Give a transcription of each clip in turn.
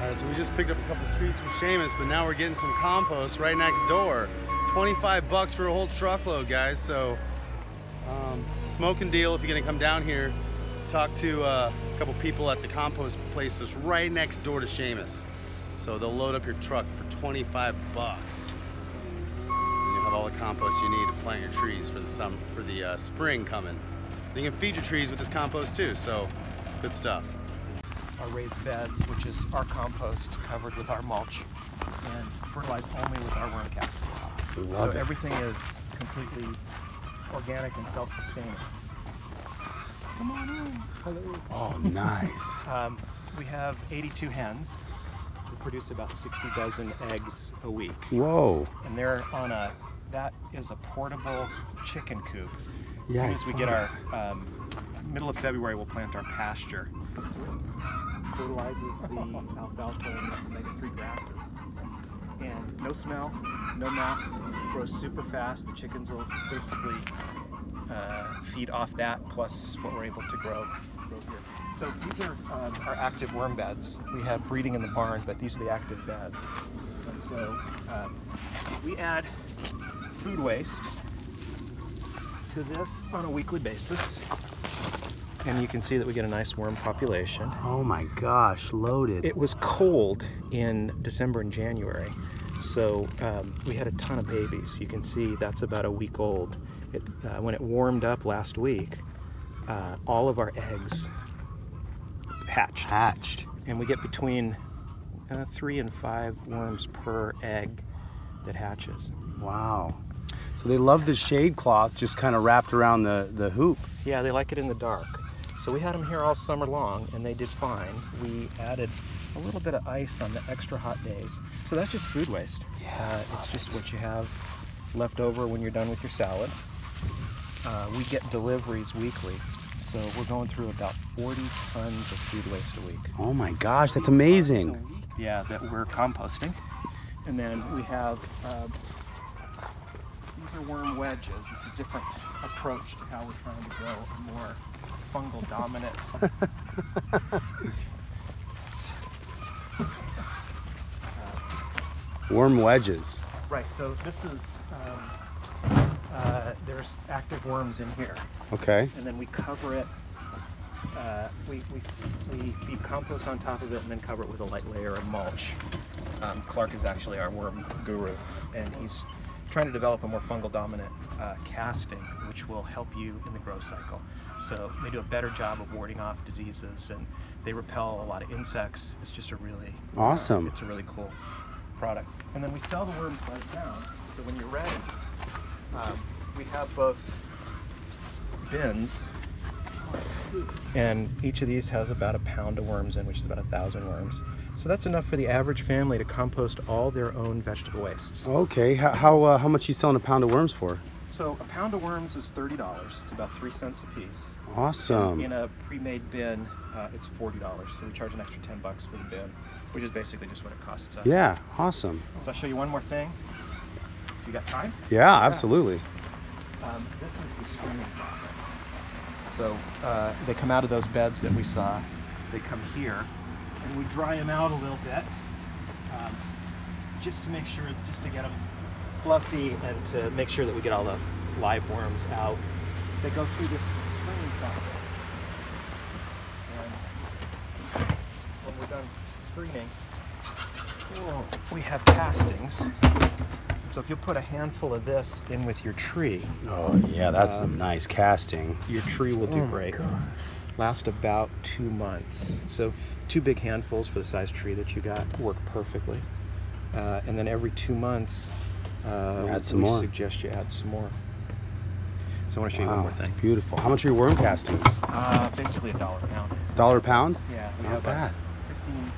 Alright, so we just picked up a couple trees from Seamus, but now we're getting some compost right next door. 25 bucks for a whole truckload, guys. So, smoking deal if you're gonna come down here. Talk to a couple people at the compost place that's right next door to Seamus. So they'll load up your truck for 25 bucks. And you'll have all the compost you need to plant your trees for the spring coming. And you can feed your trees with this compost too, so good stuff. Our raised beds, which is our compost covered with our mulch and fertilized only with our worm castings. We love it. Everything is completely organic and self-sustaining. Come on in. Hello. Oh, nice. We have 82 hens who produce about 60 dozen eggs a week. Whoa. And they're on that is a portable chicken coop. As Yeah, soon as we get our, middle of February, we'll plant our pasture. Fertilizes the alfalfa and omega-3 grasses. And no smell, no mess, grows super fast. The chickens will basically feed off that plus what we're able to grow here. So these are our active worm beds. We have breeding in the barn, but these are the active beds. And so we add food waste to this on a weekly basis. And you can see that we get a nice worm population. Oh my gosh, loaded. It was cold in December and January, so we had a ton of babies. You can see that's about a week old. When it warmed up last week, all of our eggs hatched. And we get between 3 and 5 worms per egg that hatches. Wow. So they love the shade cloth just kind of wrapped around the hoop. Yeah, they like it in the dark. So we had them here all summer long, and they did fine. We added a little bit of ice on the extra hot days. So that's just food waste. Yeah, it's just what you have left over when you're done with your salad. We get deliveries weekly, so we're going through about 40 tons of food waste a week. Oh my gosh, that's amazing. Yeah, that we're composting. And then we have, these are worm wedges. It's a different approach to how we're trying to grow a more fungal dominant. Worm wedges. Right, so this is, there's active worms in here. Okay. And then we cover it, we feed compost on top of it and then cover it with a light layer of mulch. Clark is actually our worm guru, and he's trying to develop a more fungal dominant casting, which will help you in the growth cycle. So they do a better job of warding off diseases, and they repel a lot of insects. It's just a really awesome. It's a really cool product. And then we sell the worms right down. So when you're ready, we have both bins, and each of these has about 1 pound of worms in, which is about 1,000 worms. So that's enough for the average family to compost all their own vegetable wastes. Okay, how much are you selling a pound of worms for? So a pound of worms is $30. It's about 3 cents a piece. Awesome. In a pre-made bin, it's $40. So we charge an extra 10 bucks for the bin, which is basically just what it costs us. Yeah, awesome. So I'll show you one more thing. You got time? Yeah, absolutely. This is the screening process. So they come out of those beds that we saw. They come here, and we dry them out a little bit, just to make sure, just to get them fluffy and to make sure that we get all the live worms out. They go through this screening process. And when we're done screening, we have castings. So if you put a handful of this in with your tree. Oh yeah, that's some nice casting. Your tree will do great. Last about 2 months. So 2 big handfuls for the size tree that you got work perfectly. And then every 2 months, add some more. Suggest you add some more. So I want to show you one more thing. Beautiful. How much are your worm castings? Basically $1 a pound. $1 a pound? Yeah, we Not have bad. a 15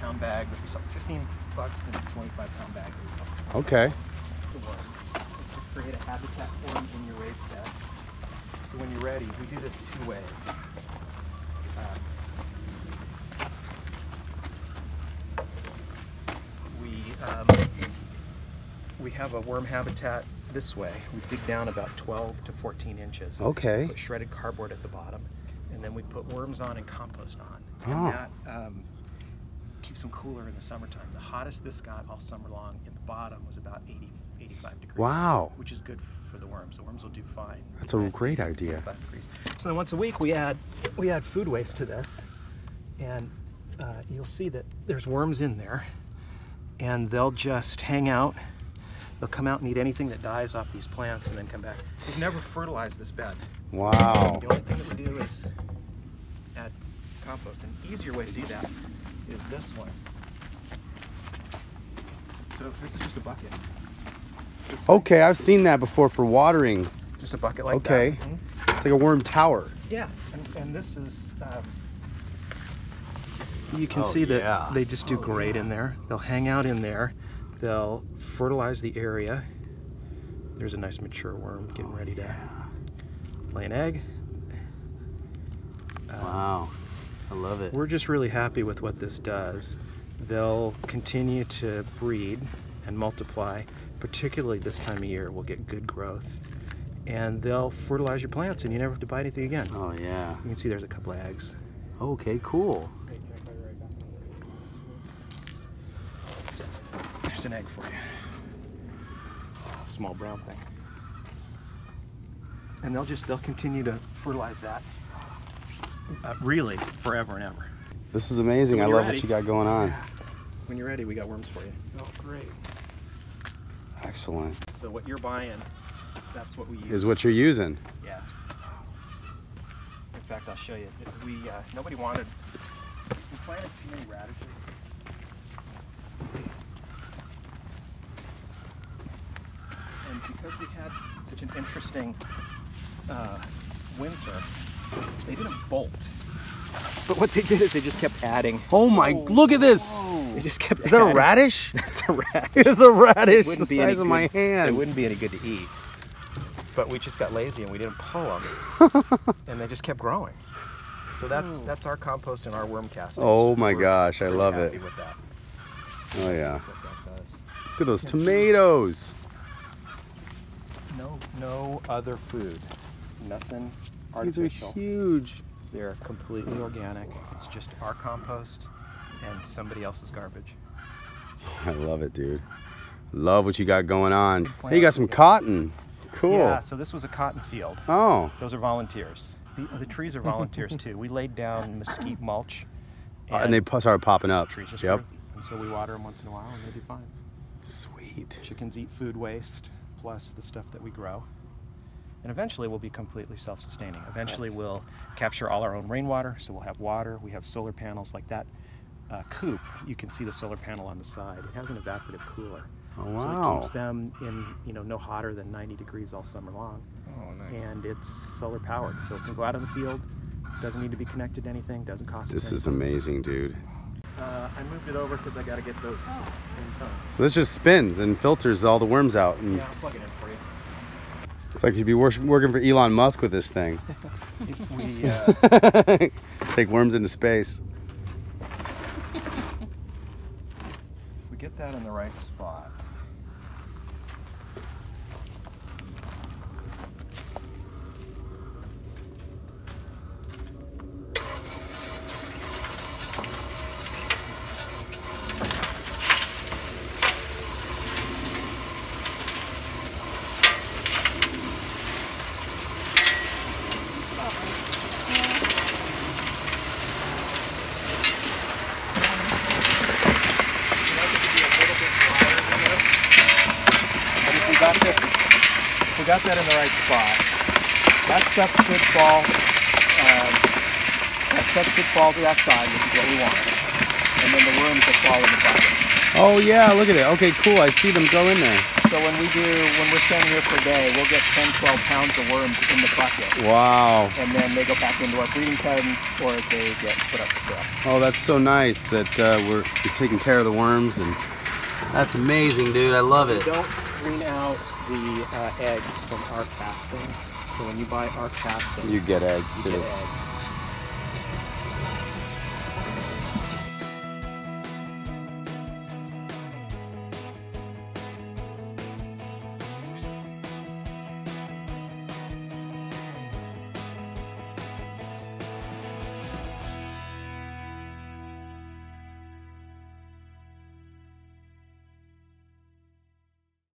pound bag that we sell, 15 bucks in a 25 pound bag. Okay. To create a habitat for them in your raised bed. So when you're ready, we do this 2 ways. We have a worm habitat this way. We dig down about 12 to 14 inches. Okay. Put shredded cardboard at the bottom, and then we put worms on and compost on. And that keeps them cooler in the summertime. The hottest this got all summer long in the bottom was about 80, 85 degrees. Wow. Which is good for the worms. The worms will do fine. That's a great idea. 85 degrees. So then once a week we add food waste to this, and you'll see that there's worms in there, and they'll just hang out. They'll come out and eat anything that dies off these plants and then come back. We've never fertilized this bed. Wow. The only thing that we do is add compost. An easier way to do that is this one. So this is just a bucket. Okay, I've seen that before for watering. Just a bucket like that. Okay. It's like a worm tower. Yeah, and this is, you can see that they just do great in there. They'll hang out in there. They'll fertilize the area. There's a nice mature worm getting ready to lay an egg. Wow, I love it. We're just really happy with what this does. They'll continue to breed and multiply, particularly this time of year. We'll get good growth. And they'll fertilize your plants and you never have to buy anything again. Oh yeah. You can see there's a couple of eggs. Okay, cool. So, there's an egg for you. Small brown thing. And they'll continue to fertilize that really forever and ever. This is amazing. So I love what you got going on. When you're ready, we got worms for you. Oh, great. Excellent. So what you're buying, that's what we use. Is what you're using. Yeah. In fact, I'll show you. Nobody wanted, we planted too many radishes. And because we had such an interesting winter, they didn't bolt. But what they did is they just kept adding. Oh my, look at this. They just kept Is that a radish? That's a radish. It's a radish the Wouldn't be size of my It hand. wouldn't be any good to eat. But we just got lazy and we didn't pull them. And they just kept growing. So that's our compost and our worm castings. Oh my We're gosh, I pretty love happy it. with that. Oh yeah. What that does. Look at those tomatoes. No other food. Nothing These are artificial. huge. They're completely organic. It's just our compost and somebody else's garbage. I love it, dude. Love what you got going on. Hey, you got some cotton. Cool. Yeah, so this was a cotton field. Oh. Those are volunteers. The trees are volunteers too. We laid down mesquite mulch. And they started popping up. Trees just Yep. grew. And so we water them once in a while and they do fine. Sweet. Chickens eat food waste plus the stuff that we grow. And eventually we'll be completely self-sustaining. Eventually we'll capture all our own rainwater, so we'll have water. We have solar panels like that coop. You can see the solar panel on the side. It has an evaporative cooler. Oh, So wow. it keeps them in, no hotter than 90 degrees all summer long. Oh, nice. And it's solar powered, so it can go out in the field. Doesn't need to be connected to anything. Doesn't cost us This is anything. amazing, dude. I moved it over because I got to get those things on. So this just spins and filters all the worms out. And Yeah, I'll plug it in for you. it's like you'd be working for Elon Musk with this thing. If we, Take worms into space. we get that in the right spot. We got that in the right spot. That stuff should fall. That stuff should fall to that side, which is what we want. And then the worms will fall in the bucket. Oh yeah, look at it. Okay, cool. I see them go in there. So when we're standing here for a day, we'll get 10, 12 pounds of worms in the bucket. Wow. And then they go back into our breeding pens, or they get put up for sale. Oh, that's so nice that we're taking care of the worms, and that's amazing, dude. I love it. We don't screen out the eggs from our castings. So when you buy our castings, You get eggs you too. get eggs.